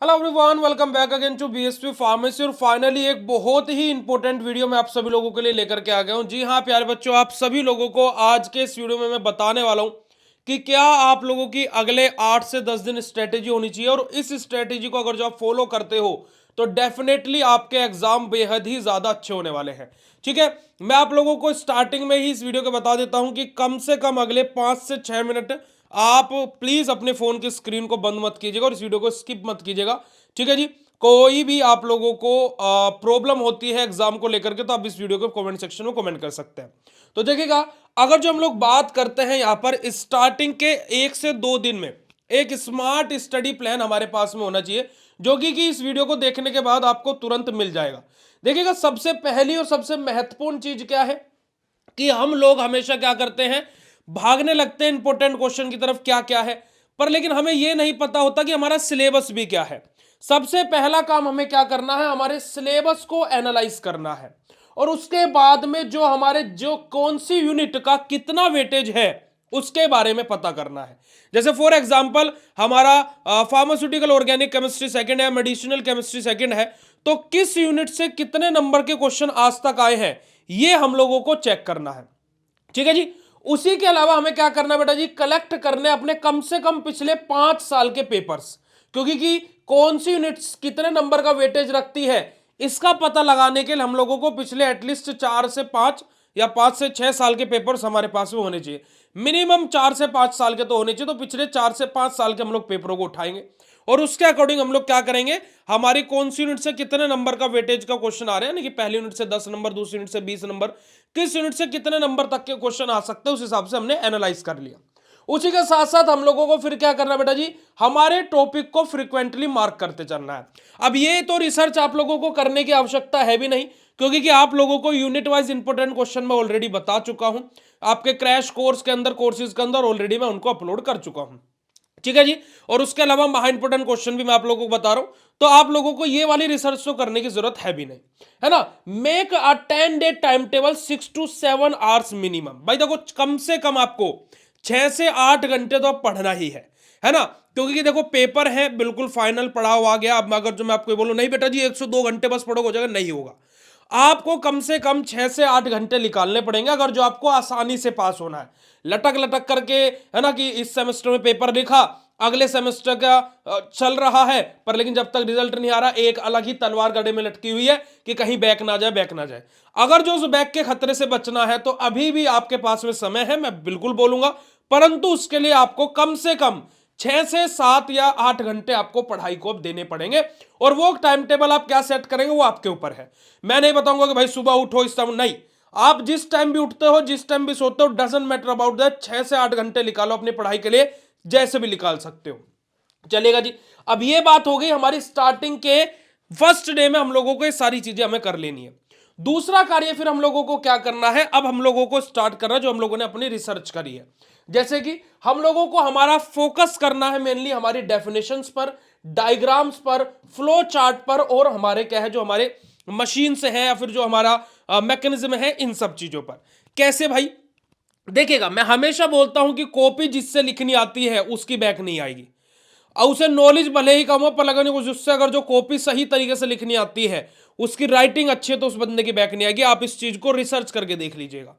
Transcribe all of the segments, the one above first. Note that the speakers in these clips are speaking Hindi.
Hello everyone, welcome back again to BSP pharmacy. और फाइनली एक बहुत ही इंपॉर्टेंट वीडियो मैं आप सभी लोगों के लिए लेकर के आ गया हूं। जी हाँ प्यारे बच्चों, आप सभी लोगों को आज के इस वीडियो में मैं बताने वाला हूं कि क्या आप लोगों की अगले 8 से 10 दिन स्ट्रेटेजी होनी चाहिए। और इस स्ट्रेटेजी को अगर जो आप फॉलो करते हो तो डेफिनेटली आपके एग्जाम बेहद ही ज्यादा अच्छे होने वाले हैं। ठीक है, मैं आप लोगों को स्टार्टिंग में ही इस वीडियो को बता देता हूं कि कम से कम अगले 5 से 6 मिनट आप प्लीज अपने फोन की स्क्रीन को बंद मत कीजिएगा और इस वीडियो को स्किप मत कीजिएगा। ठीक है जी, कोई भी आप लोगों को प्रॉब्लम होती है एग्जाम को लेकर के तो आप इस वीडियो को कमेंट सेक्शन में कमेंट कर सकते हैं। तो देखिएगा, अगर जो हम लोग बात करते हैं यहां पर स्टार्टिंग के 1 से 2 दिन में एक स्मार्ट स्टडी प्लान हमारे पास में होना चाहिए, जो कि इस वीडियो को देखने के बाद आपको तुरंत मिल जाएगा। देखिएगा, सबसे पहली और सबसे महत्वपूर्ण चीज क्या है कि हम लोग हमेशा क्या करते हैं, भागने लगते हैं इंपॉर्टेंट क्वेश्चन की तरफ क्या क्या है, पर लेकिन हमें यह नहीं पता होता कि हमारा सिलेबस भी क्या है। सबसे पहला काम हमें क्या करना है, हमारे सिलेबस को एनालाइज करना है और उसके बाद में जो हमारे जो कौन सी यूनिट का कितना वेटेज है उसके बारे में पता करना है। जैसे फॉर एग्जांपल हमारा फार्मास्यूटिकल ऑर्गेनिक केमिस्ट्री सेकंड है, मेडिसिनल केमिस्ट्री सेकंड है, तो किस यूनिट से कितने नंबर के क्वेश्चन आज तक आए हैं ये हम लोगों को चेक करना है। ठीक है जी, उसी के अलावा हमें क्या करना है बेटा जी, कलेक्ट करने अपने कम से कम पिछले 5 साल के पेपर्स, क्योंकि कि कौन सी यूनिट्स कितने नंबर का वेटेज रखती है इसका पता लगाने के लिए हम लोगों को पिछले एटलीस्ट 4 से 5 या 5 से 6 साल के पेपर्स हमारे पास में होने चाहिए। मिनिमम 4 से 5 साल के तो होने चाहिए, तो पिछले 4 से 5 साल के हम लोग पेपरों को उठाएंगे और उसके अकॉर्डिंग हम लोग क्या करेंगे, हमारी कौन सी यूनिट से कितने नंबर का वेटेज का क्वेश्चन आ रहे हैं, यानी कि पहली यूनिट से 10 नंबर, दूसरी यूनिट से 20 नंबर, किस यूनिट से कितने नंबर तक के क्वेश्चन आ सकते हैं उस हिसाब से हमने एनालाइज कर लिया। उसी के साथ साथ हम लोगों को फिर क्या करना बेटा जी, हमारे टॉपिक को फ्रीक्वेंटली मार्क करते चलना है। अब ये तो रिसर्च आप लोगों को करने की आवश्यकता है भी नहीं, क्योंकि कि आप लोगों को यूनिट वाइज इंपॉर्टेंट क्वेश्चन मैं ऑलरेडी बता चुका हूं, आपके क्रैश कोर्स के अंदर, कोर्सेज के अंदर ऑलरेडी मैं उनको अपलोड कर चुका हूं। ठीक है जी, और उसके अलावा महा इंपोर्टेंट क्वेश्चन भी मैं आप लोगों को बता रहा हूं, तो आप लोगों को ये वाली रिसर्च तो करने की जरूरत है भी नहीं, है ना। Make a 10 day time table, 6 to 7 hours minimum. भाई देखो, कम से कम आपको 6 से 8 घंटे तो पढ़ना ही है ना, क्योंकि देखो पेपर है, बिल्कुल फाइनल पढ़ाओ आ गया। अब अगर जो मैं आपको बोलूं नहीं बेटा जी 102 घंटे बस पढ़ो हो जाएगा, नहीं होगा। आपको कम से कम 6 से 8 घंटे निकालने पड़ेंगे अगर जो आपको आसानी से पास होना है। लटक लटक करके, है ना, कि इस सेमेस्टर में पेपर लिखा, अगले सेमेस्टर का चल रहा है, पर लेकिन जब तक रिजल्ट नहीं आ रहा एक अलग ही तलवार गले में लटकी हुई है कि कहीं बैक ना जाए, बैक ना जाए। अगर जो उस बैक के खतरे से बचना है तो अभी भी आपके पास में समय है, मैं बिल्कुल बोलूंगा, परंतु उसके लिए आपको कम से कम 6 से 7 या 8 घंटे आपको पढ़ाई को अब देने पड़ेंगे। और वो टाइम टेबल आप क्या सेट करेंगे वो आपके ऊपर है। मैं नहीं बताऊंगा कि भाई सुबह उठो इस टाइम, नहीं, आप जिस टाइम भी उठते हो, जिस टाइम भी सोते हो, डजंट मैटर अबाउट दैट, 6 से 8 घंटे निकालो अपनी पढ़ाई के लिए, जैसे भी निकाल सकते हो, चलेगा जी। अब ये बात हो गई हमारी स्टार्टिंग के फर्स्ट डे में हम लोगों को ये सारी चीजें हमें कर लेनी है। दूसरा कार्य फिर हम लोगों को क्या करना है, अब हम लोगों को स्टार्ट करना जो हम लोगों ने अपनी रिसर्च करी है। जैसे कि हम लोगों को हमारा फोकस करना है मेनली हमारी डेफिनेशंस पर, डायग्राम्स पर, फ्लो चार्ट पर, और हमारे क्या है जो हमारे मशीन से है या फिर जो हमारा मैकेनिज्म है, इन सब चीजों पर। कैसे भाई, देखिएगा, मैं हमेशा बोलता हूं कि कॉपी जिससे लिखनी आती है उसकी बैक नहीं आएगी, और उसे नॉलेज भले ही कम हो पर लगने को उससे अगर जो कॉपी सही तरीके से लिखनी आती है, उसकी राइटिंग अच्छी है, तो उस बंदे की बैक नहीं आएगी। आप इस चीज को रिसर्च करके देख लीजिएगा।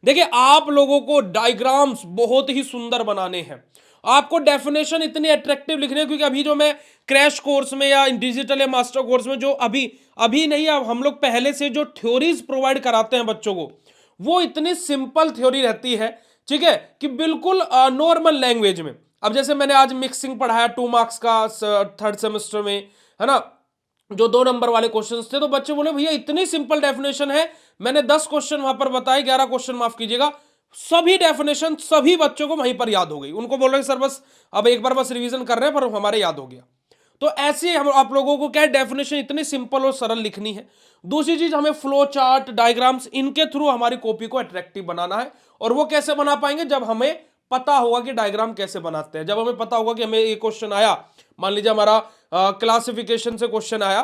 देखिए, आप लोगों को डायग्राम्स बहुत ही सुंदर बनाने हैं, आपको डेफिनेशन इतनी अट्रैक्टिव लिखनी है, क्योंकि अभी जो मैं क्रैश कोर्स में या डिजिटल या मास्टर कोर्स में जो अभी अभी नहीं, अब हम लोग पहले से जो थ्योरीज प्रोवाइड कराते हैं बच्चों को, वो इतनी सिंपल थ्योरी रहती है, ठीक है, कि बिल्कुल नॉर्मल लैंग्वेज में। अब जैसे मैंने आज मिक्सिंग पढ़ाया 2 मार्क्स का थर्ड सेमेस्टर में, है ना, जो 2 नंबर वाले क्वेश्चंस थे, तो बच्चे बोले भैया इतनी सिंपल डेफिनेशन है, मैंने 10 क्वेश्चन वहां पर बताए, 11 क्वेश्चन माफ कीजिएगा, सभी डेफिनेशन सभी बच्चों को वहीं पर याद हो गई। उनको बोल रहे सर बस अब एक बार बस रिवीजन कर रहे हैं, पर हमारे याद हो गया। तो ऐसे हम आप लोगों को क्या है, डेफिनेशन इतनी सिंपल और सरल लिखनी है। दूसरी चीज, हमें फ्लो चार्ट, डायग्राम्स, इनके थ्रू हमारी कॉपी को अट्रैक्टिव बनाना है। और वो कैसे बना पाएंगे, जब हमें पता होगा कि डायग्राम कैसे बनाते हैं, जब हमें पता होगा कि हमें ये क्वेश्चन आया, मान लीजिए हमारा क्लासिफिकेशन से क्वेश्चन आया,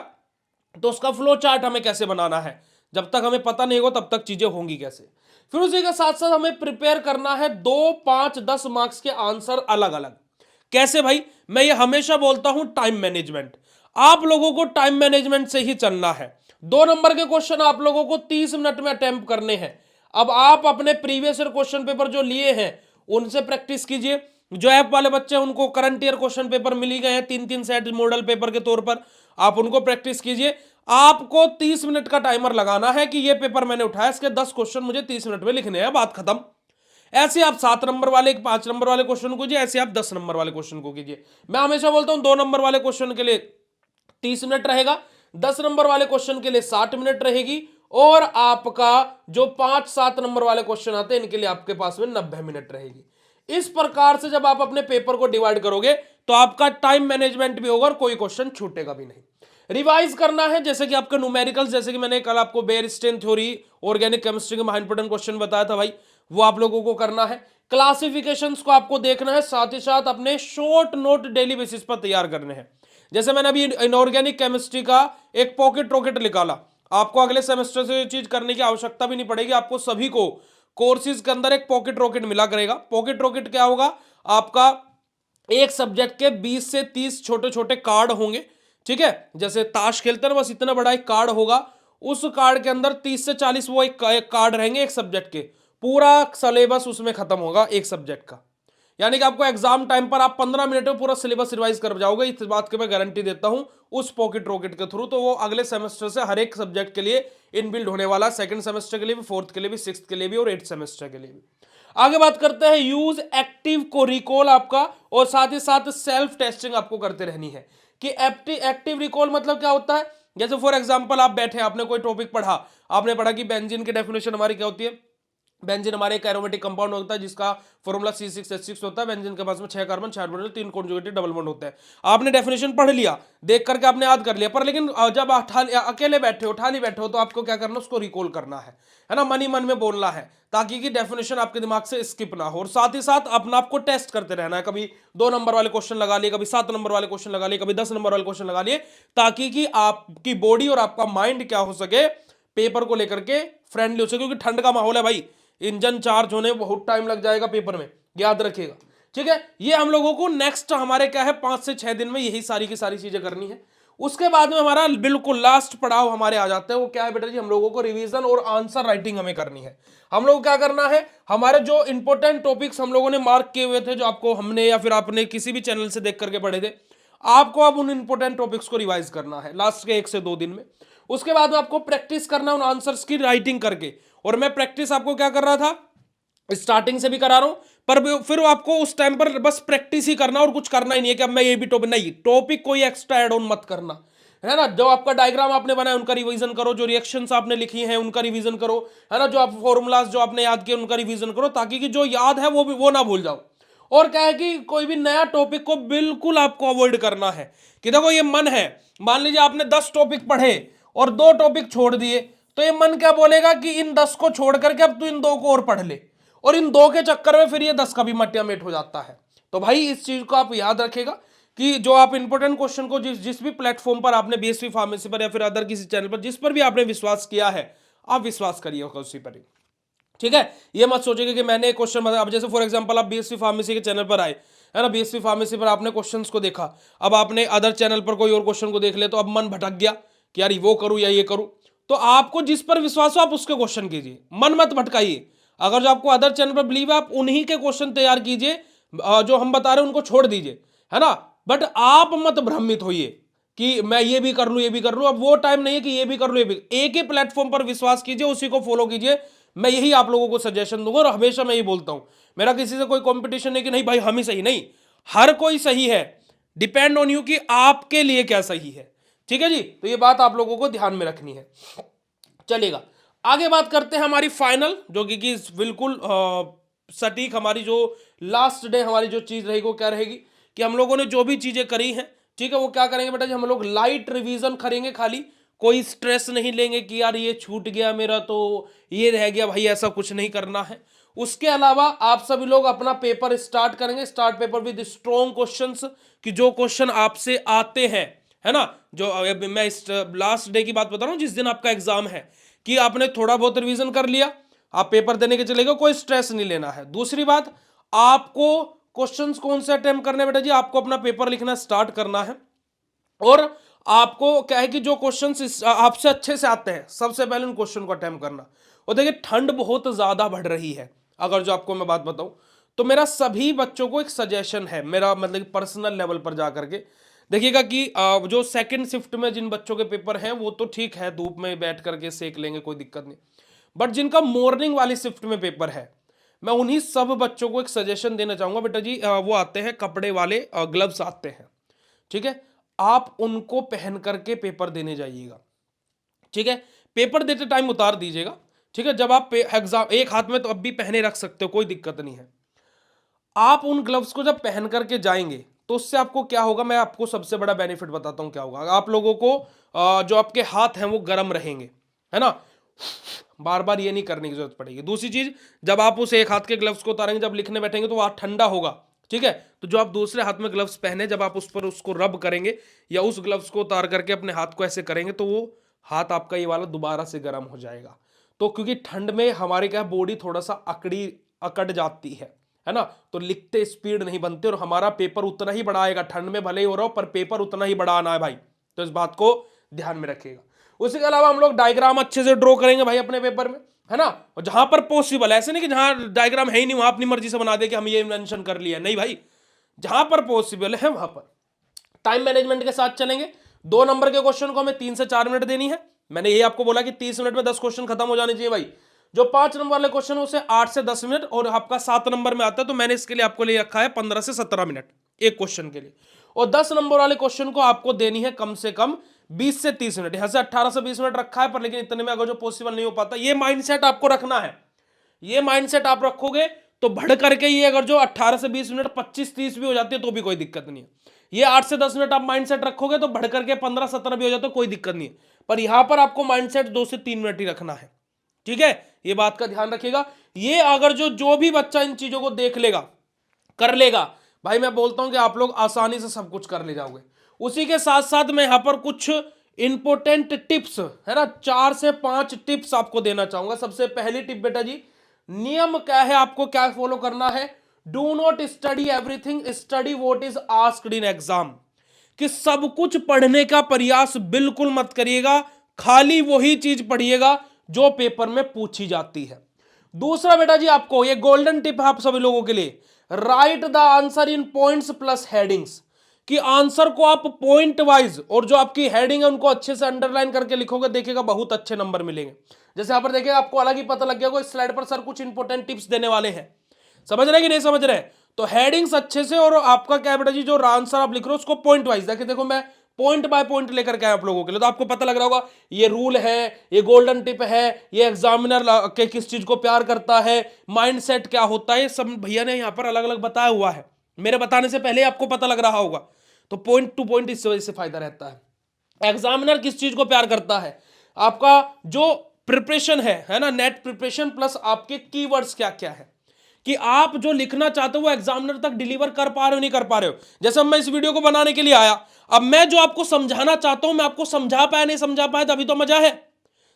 तो उसका फ्लो चार्ट हमें कैसे बनाना है, जब तक हमें पता नहीं होगा तब तक चीजें होंगी कैसे। फिर उसी के साथ साथ हमें प्रिपेयर करना है 2, 5, 10 मार्क्स के आंसर अलग अलग। कैसे भाई? मैं ये हमेशा बोलता हूं, टाइम मैनेजमेंट। आप लोगों को टाइम मैनेजमेंट से ही चलना है। 2 नंबर के क्वेश्चन आप लोगों को 30 मिनट में अटेम्प्ट करने हैं। अब आप अपने प्रीवियस ईयर क्वेश्चन पेपर जो लिए हैं उनसे प्रैक्टिस कीजिए। जो ऐप वाले बच्चे हैं उनको करंट ईयर क्वेश्चन पेपर मिल ही गए हैं 3-3 सेट मॉडल पेपर के तौर पर, आप उनको प्रैक्टिस कीजिए। आपको 30 मिनट का टाइमर लगाना है कि ये पेपर मैंने उठाया, इसके 10 क्वेश्चन मुझे 30 मिनट में लिखने हैं, बात खत्म। ऐसे आप 7 नंबर वाले 5 नंबर वाले क्वेश्चन को कीजिए, ऐसे आप 10 नंबर वाले क्वेश्चन को कीजिए। मैं हमेशा बोलता हूं 2 नंबर वाले क्वेश्चन के लिए 30 मिनट रहेगा, 10 नंबर वाले क्वेश्चन के लिए 60 मिनट रहेगी, और आपका जो 5-7 नंबर वाले क्वेश्चन आते हैं इनके लिए आपके पास में 90 मिनट रहेगी। इस प्रकार से जब आप अपने पेपर को डिवाइड करोगे तो आपका टाइम मैनेजमेंट भी होगा और कोई क्वेश्चन छूटेगा भी नहीं। रिवाइज करना है जैसे कि आपका न्यूमेरिकल्स, जैसे कि मैंने कल आपको बेयरस्टेन थ्योरी, ऑर्गेनिक केमिस्ट्री के इंपॉर्टेंट क्वेश्चन बताया था भाई, वो आप लोगों को करना है। क्लासिफिकेशंस को आपको देखना है, साथ ही साथ अपने शॉर्ट नोट डेली बेसिस पर तैयार करने हैं। जैसे मैंने अभी इनऑर्गेनिक केमिस्ट्री का एक पॉकेट रॉकेट निकाला, आपको अगले सेमेस्टर से ये चीज करने की आवश्यकता भी नहीं पड़ेगी। आपको सभी को कोर्सेज के अंदर एक पॉकेट रॉकेट मिला करेगा। पॉकेट रॉकेट क्या होगा? आपका एक सब्जेक्ट के 20 से 30 छोटे छोटे कार्ड होंगे, ठीक है, जैसे ताश खेलते हैं ना, बस इतना बड़ा एक कार्ड होगा। उस कार्ड के अंदर 30 से 40 वो एक कार्ड रहेंगे एक सब्जेक्ट के, पूरा सिलेबस उसमें खत्म होगा एक सब्जेक्ट का। यानी कि आपको एग्जाम टाइम पर आप 15 मिनट में पूरा सिलेबस रिवाइज कर जाओगे, इस बात की मैं गारंटी देता हूं उस पॉकेट रॉकेट के थ्रू। तो वो अगले सेमेस्टर से हर एक सब्जेक्ट के लिए इनबिल्ड होने वाला, सेकंड सेमेस्टर के लिए भी, फोर्थ के लिए भी, सिक्स्थ के लिए भी और 8th सेमेस्टर के लिए भी। आगे बात करते हैं यूज एक्टिव को रिकॉल आपका, और साथ ही साथ सेल्फ टेस्टिंग आपको करते रहनी है कि एक्टिव रिकॉल मतलब क्या होता है। जैसे फॉर एग्जांपल आप बैठे, आपने कोई टॉपिक पढ़ा, आपने पढ़ा कि बेंजीन की डेफिनेशन हमारी क्या होती है। बेंजीन हमारे एक एरोमेटिक कंपाउंड होता है जिसका फॉर्मूला C6H6 होता है। बेंजीन के पास में 6 carbon 4 hydrogen 3 conjugated double bond होता है। आपने डेफिनेशन पढ़ लिया, देख करके आपने याद कर लिया, पर लेकिन जब अकेले बैठे हो, ठाली बैठे हो, तो आपको क्या करना, उसको रिकॉल करना है ना, मन ही मन में बोलना है, ताकि कि डेफिनेशन आपके दिमाग से स्किप ना हो। और साथ ही साथ अपना आपको टेस्ट करते रहना है, कभी 2 नंबर वाले क्वेश्चन लगा लिए, कभी 7 नंबर वाले क्वेश्चन लगा लिए, कभी 10 नंबर वाले क्वेश्चन लगा लिए, ताकि कि आपकी बॉडी और आपका माइंड क्या हो सके, पेपर को लेकर के फ्रेंडली हो सके। क्योंकि ठंड का माहौल है भाई, इंजन चार्ज होने बहुत टाइम लग जाएगा पेपर में, याद रखिएगा, ठीक है। ये हम लोगों को नेक्स्ट हमारे क्या है 5 से 6 दिन में यही सारी की सारी चीजें करनी है। उसके बाद में हमारा बिल्कुल लास्ट पड़ाव हमारे आ जाते हैं, वो क्या है बेटा जी, हम लोगों को रिवीजन और आंसर राइटिंग हमें करनी है। हम लोग क्या करना है, हमारे जो इंपॉर्टेंट टॉपिक्स हम लोगों ने मार्क किए हुए थे, जो आपको हमने या फिर आपने किसी भी चैनल से देख करके पढ़े थे, आपको अब उन इंपॉर्टेंट टॉपिक्स को रिवाइज करना है लास्ट के 1 से 2 दिन में। उसके बाद में आपको प्रैक्टिस करना उन आंसर्स की राइटिंग करके। और मैं प्रैक्टिस आपको क्या कर रहा था, स्टार्टिंग से भी करा रहा हूं, पर फिर आपको उस टाइम पर बस प्रैक्टिस ही करना और कुछ करना ही नहीं है कि अब मैं ये भी टॉपिक, नहीं, टॉपिक कोई एक्स्ट्रा एड ऑन मत करना, है ना। जो आपका डायग्राम आपने बनाया उनका रिवीजन करो, जो रिएक्शंस आपने लिखी हैं उनका रिवीजन करो, है ना, जो आप फॉर्मूलाज जो आपने याद किए उनका रिवीजन करो, ताकि कि जो याद है वो ना भूल जाओ। और क्या है कि कोई भी नया टॉपिक को बिल्कुल आपको अवॉइड करना है। कि देखो ये मन है, मान लीजिए आपने 10 टॉपिक पढ़े और 2 टॉपिक छोड़ दिए, तो ये मन क्या बोलेगा कि इन 10 को छोड़ करके अब तू इन 2 को और पढ़ ले, और इन 2 के चक्कर में फिर ये 10 का भी मटियामेट हो जाता है। तो भाई इस चीज को आप याद रखेगा कि जो आप इंपॉर्टेंट क्वेश्चन को जिस भी प्लेटफॉर्म पर आपने बीएसवी फार्मेसी पर या फिर अदर किसी चैनल पर जिस पर भी आपने विश्वास किया है, आप विश्वास करिए उसी पर ही, ठीक है। ये मत सोचिए कि मैंने क्वेश्चन बताया, अब जैसे फॉर एग्जांपल आप बीएसवी फार्मेसी के चैनल पर आए, है ना, बीएसवी फार्मेसी पर आपने क्वेश्चंस को देखा, अब आपने अदर चैनल पर कोई और क्वेश्चन को देख लिया, तो अब मन भटक गया कि यार वो करूं या ये करूं। तो आपको जिस पर विश्वास हो आप उसके क्वेश्चन कीजिए, मन मत भटकाइए। अगर जो आपको अदर चैनल पर बिलीव है, आप उन्हीं के क्वेश्चन तैयार कीजिए, जो हम बता रहे हैं उनको छोड़ दीजिए, है ना। बट आप मत भ्रमित होइए कि मैं ये भी कर लूं ये भी कर लूं। अब वो टाइम नहीं है कि ये भी कर लूं ये भी, एक ही प्लेटफॉर्म पर विश्वास कीजिए, उसी को फॉलो कीजिए। मैं यही आप लोगों को सजेशन दूंगा, और हमेशा मैं ये बोलता हूं, मेरा किसी से कोई कंपटीशन नहीं कि नहीं भाई हम ही सही, नहीं, हर कोई सही है, डिपेंड ऑन यू कि आपके लिए क्या सही है, ठीक है जी। तो ये बात आप लोगों को ध्यान में रखनी है। चलेगा, आगे बात करते हैं हमारी फाइनल, जो कि बिल्कुल सटीक हमारी जो लास्ट डे हमारी जो चीज रहेगी वो क्या रहेगी कि हम लोगों ने जो भी चीजें करी हैं, ठीक है, वो क्या करेंगे बेटा जी, हम लोग लाइट रिवीजन करेंगे, खाली कोई स्ट्रेस नहीं लेंगे कि यार ये छूट गया मेरा तो ये रह गया, भाई ऐसा कुछ नहीं करना है। उसके अलावा आप सभी लोग अपना पेपर स्टार्ट करेंगे, start paper with strong questions, कि जो क्वेश्चन आपसे आते हैं, है ना, जो मैं लास्ट डे की बात बता रहा हूं जिस दिन आपका एग्जाम है, कि आपने थोड़ा बहुत रिवीजन कर लिया, आप पेपर देने के चले गए, कोई स्ट्रेस नहीं लेना है। दूसरी बात, आपको क्वेश्चंस कौन से अटेम्प्ट करने बेटा जी, आपको अपना पेपर लिखना स्टार्ट करना है और आपको क्या है कि जो क्वेश्चंस आपसे अच्छे से आते हैं सबसे पहले उन क्वेश्चन को अटेम्प्ट करना। और देखिए ठंड बहुत ज्यादा बढ़ रही है, अगर जो आपको मैं बात बताऊं तो मेरा सभी बच्चों को एक सजेशन है, मेरा मतलब पर्सनल लेवल पर जाकर के देखिएगा कि जो सेकंड शिफ्ट में जिन बच्चों के पेपर हैं वो तो ठीक है, धूप में बैठ करके सेक लेंगे, कोई दिक्कत नहीं। बट जिनका मॉर्निंग वाली शिफ्ट में पेपर है, मैं उन्हीं सब बच्चों को एक सजेशन देना चाहूंगा बेटा जी, वो आते हैं कपड़े वाले ग्लव्स आते हैं, ठीक है, आप उनको पहन करके पेपर देने जाइएगा, ठीक है। पेपर देते टाइम उतार दीजिएगा, ठीक है। जब आप एग्जाम एक हाथ में तो अब भी पहने रख सकते हो, कोई दिक्कत नहीं है। आप उन ग्लव्स को जब पहन करके जाएंगे तो उससे आपको क्या होगा, मैं आपको सबसे बड़ा बेनिफिट बताता हूं क्या होगा। आप लोगों को जो आपके हाथ हैं वो गर्म रहेंगे, है ना, बार बार ये नहीं करने की जरूरत पड़ेगी। दूसरी चीज, जब आप उस एक हाथ के ग्लव्स को उतारेंगे, जब लिखने बैठेंगे तो वह ठंडा होगा, ठीक है। तो जो आप दूसरे हाथ में ग्लव्स पहने, जब आप उस पर उसको रब करेंगे या उस ग्लव्स को उतार करके अपने हाथ को ऐसे करेंगे तो वो हाथ आपका ये वाला दोबारा से गर्म हो जाएगा। तो क्योंकि ठंड में हमारी क्या बॉडी थोड़ा सा अकड़ जाती है ना, तो लिखते स्पीड नहीं बनते और हमारा पेपर उतना ही बड़ा आएगा, ठंड में भले ही हो रहा हो पर पेपर उतना ही बड़ा आना है भाई, तो इस बात को ध्यान में रखिएगा। उसके अलावा हम लोग डायग्राम अच्छे से ड्रॉ करेंगे भाई अपने पेपर में, है ना, और जहां पर पॉसिबल, ऐसे नहीं कि जहां डायग्राम है ही नहीं वहां अपनी मर्जी से बना दे कि हम ये मेंशन कर लिया, नहीं भाई, जहां पर पॉसिबल है वहां पर टाइम मैनेजमेंट के साथ चलेंगे। 2 नंबर के क्वेश्चन को हमें 3 से 4 मिनट देनी है, मैंने ये आपको बोला कि 30 मिनट में 10 क्वेश्चन खत्म हो जाने चाहिए भाई। जो 5 नंबर वाले क्वेश्चन है उसे 8 से 10 मिनट, और आपका 7 नंबर में आता है तो मैंने इसके लिए आपको ले रखा है 15 से 17 मिनट एक क्वेश्चन के लिए। और 10 नंबर वाले क्वेश्चन को आपको देनी है कम से कम 20 से 30 मिनट, यहां से 18 से 20 मिनट रखा है, पर लेकिन इतने में अगर जो पॉसिबल नहीं हो पाता, ये माइंडसेट आपको रखना है। ये माइंडसेट आप रखोगे तो बढ़ करके ये अगर जो 18 से 20 मिनट 25-30 भी हो जाती है तो भी कोई दिक्कत नहीं है। ये 8 से 10 मिनट आप माइंडसेट रखोगे तो बढ़ करके 15-17 भी हो जाता है, कोई दिक्कत नहीं है। पर यहां पर आपको माइंडसेट 2 से 3 मिनट ही रखना है, ठीक है, ये बात का ध्यान रखिएगा। ये अगर जो भी बच्चा इन चीजों को देख लेगा, कर लेगा भाई, मैं बोलता हूं कि आप लोग आसानी से सब कुछ कर ले जाओगे। उसी के साथ साथ मैं यहां पर कुछ इंपोर्टेंट टिप्स, है ना, 4 से 5 टिप्स आपको देना चाहूंगा। सबसे पहली टिप बेटा जी, नियम क्या है, आपको क्या फॉलो करना है, do not study everything, study what is asked in exam. कि सब कुछ पढ़ने का प्रयास बिल्कुल मत करिएगा, खाली वही चीज पढ़िएगा जो पेपर में पूछी जाती है। दूसरा बेटा जी, आपको ये गोल्डन टिप है आप सभी लोगों के लिए, right the answer in points plus headings. कि आंसर को आप पॉइंट वाइज और जो आपकी हेडिंग है उनको अच्छे से अंडरलाइन करके लिखोगे, देखिएगा बहुत अच्छे नंबर मिलेंगे। जैसे यहां पर देखिए आपको अलग ही पता लग गया होगा, इस स्लाइड पर सर कुछ इंपॉर्टेंट टिप्स देने वाले हैं, समझ रहे कि नहीं समझ रहे। तो हेडिंग्स अच्छे से, और आपका क्या बेटा जी, जो आंसर आप लिख रहे हो उसको पॉइंट वाइज देखिए, देखो मैं पॉइंट बाय पॉइंट लेकर के आया आप लोगों के लिए, तो आपको पता लग रहा होगा ये रूल है, ये गोल्डन टिप है, ये एग्जामिनर के किस चीज को प्यार करता है, माइंडसेट क्या होता है, सब भैया ने यहां पर अलग अलग बताया हुआ है, मेरे बताने से पहले आपको पता लग रहा होगा। तो पॉइंट टू पॉइंट इस वजह से फायदा रहता है। एग्जामिनर किस चीज को प्यार करता है, आपका जो प्रिपरेशन है ना, नेट प्रिपरेशन प्लस आपके कीवर्ड्स क्या क्या है, कि आप जो लिखना चाहते हो वो एग्जामिनर तक डिलीवर कर पा रहे हो नहीं कर पा रहे हो। जैसे मैं इस वीडियो को बनाने के लिए आया, अब मैं जो आपको समझाना चाहता हूं मैं आपको समझा पाया नहीं समझा पाया, तभी तो मजा है,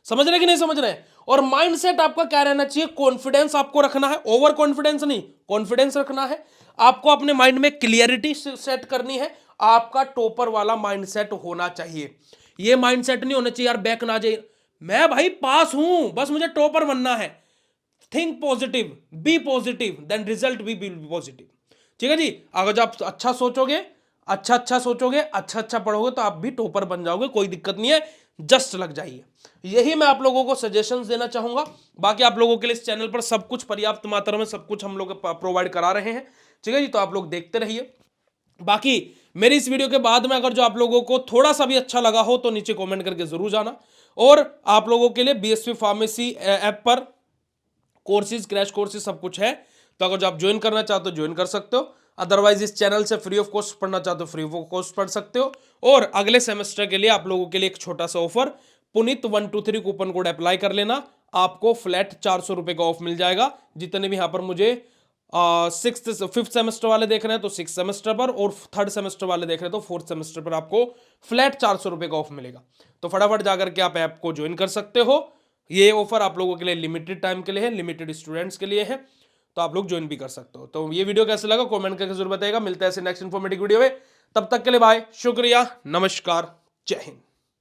समझ रहे कि नहीं समझ रहे। और माइंडसेट आपका क्या रहना चाहिए, कॉन्फिडेंस आपको रखना है, ओवर कॉन्फिडेंस नहीं, कॉन्फिडेंस रखना है। आपको अपने माइंड में क्लियरिटी सेट करनी है, आपका टॉपर वाला माइंडसेट होना चाहिए। ये माइंडसेट नहीं होना चाहिए यार बैक ना जाए, मैं भाई पास हूं बस मुझे टॉपर बनना है। Think positive, be positive, then result भी पॉजिटिव, ठीक है जी। अगर आप अच्छा सोचोगे, अच्छा सोचोगे, अच्छा पढ़ोगे तो आप भी टॉपर बन जाओगे, कोई दिक्कत नहीं है, जस्ट लग जाइए। यही मैं आप लोगों को सजेशंस देना चाहूंगा। बाकी आप लोगों के लिए इस चैनल पर सब कुछ पर्याप्त मात्रा में सब कुछ हम लोग प्रोवाइड करा रहे हैं, ठीक है जी, तो आप लोग देखते रहिए। बाकी मेरी इस वीडियो के बाद में अगर जो आप लोगों को थोड़ा सा भी अच्छा लगा हो तो नीचे कमेंट करके जरूर जाना। और आप लोगों के लिए बीएसवी फार्मेसी ऐप पर कोर्सेज, क्रैश कोर्सेज सब कुछ है, तो अगर जो आप ज्वाइन करना चाहते हो ज्वाइन कर सकते हो, अदरवाइज इस चैनल से फ्री ऑफ कॉस्ट पढ़ना चाहते हो फ्री ऑफ कॉस्ट पढ़ सकते हो। और अगले सेमेस्टर के लिए आप लोगों के लिए एक छोटा सा offer, Puneet 123 coupon code apply कर लेना, आपको फ्लैट 400 रुपए का ऑफ मिल जाएगा। जितने भी यहाँ पर मुझे फिफ्थ सेमेस्टर वाले देख रहे हैं तो 6 सेमेस्टर पर, और 3rd सेमेस्टर वाले देख रहे हैं तो 4th सेमेस्टर पर आपको फ्लैट 400 रुपए का ऑफ मिलेगा। तो फटाफट जाकर के आप ऐप को ज्वाइन कर सकते हो। ये ऑफर आप लोगों के लिए लिमिटेड टाइम के लिए है, लिमिटेड स्टूडेंट्स के लिए है। तो आप लोग ज्वाइन भी कर सकते हो। तो ये वीडियो कैसे लगा कमेंट करके जरूर बताइएगा। मिलता है ऐसे नेक्स्ट इन्फॉर्मेटिव वीडियो में, तब तक के लिए बाय, शुक्रिया, नमस्कार, जय हिंद।